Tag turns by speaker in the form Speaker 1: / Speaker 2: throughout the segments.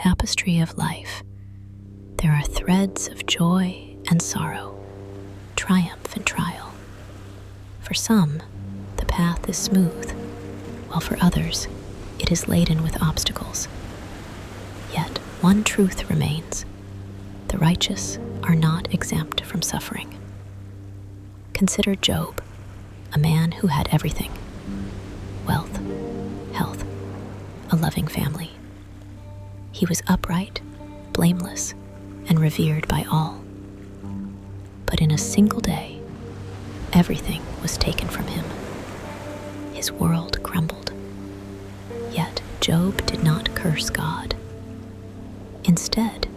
Speaker 1: tapestry of life, there are threads of joy and sorrow, triumph and trial. For some, the path is smooth, while for others, it is laden with obstacles. Yet one truth remains: the righteous are not exempt from suffering. Consider Job, a man who had everything: wealth, health, a loving family. He was upright, blameless, and revered by all. But in a single day, everything was taken from him. His world crumbled. Yet Job did not curse God. Instead,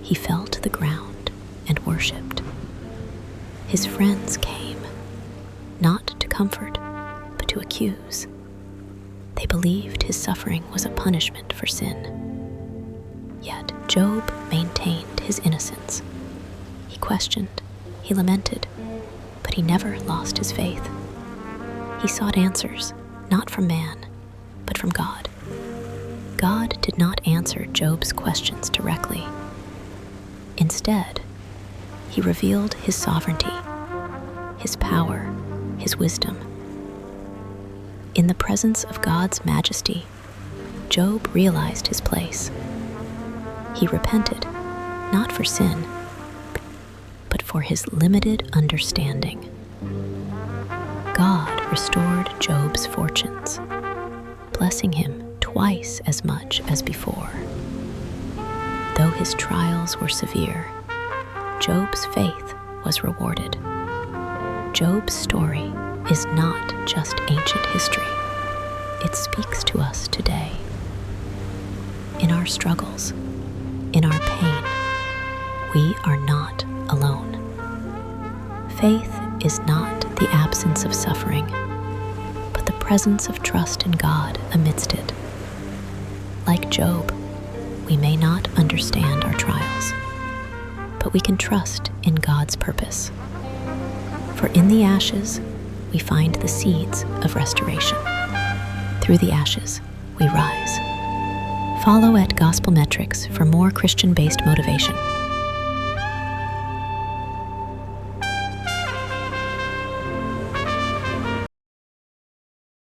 Speaker 1: he fell to the ground and worshipped. His friends came, not to comfort, but to accuse. They believed his suffering was a punishment for sin. Yet Job maintained his innocence. He questioned, he lamented, but he never lost his faith. He sought answers, not from man, but from God. God did not answer Job's questions directly. Instead, he revealed his sovereignty, his power, his wisdom. In the presence of God's majesty, Job realized his place. He repented, not for sin, but for his limited understanding. God restored Job's fortunes, blessing him twice as much as before. Though his trials were severe, Job's faith was rewarded. Job's story is not just ancient history. It speaks to us today. In our struggles, in our pain, we are not alone. Faith is not the absence of suffering, but the presence of trust in God amidst it. Like Job, we may not understand our trials, but we can trust in God's purpose. For in the ashes, we find the seeds of restoration. Through the ashes, we rise. Follow at Gospel Metrics for more Christian-based motivation.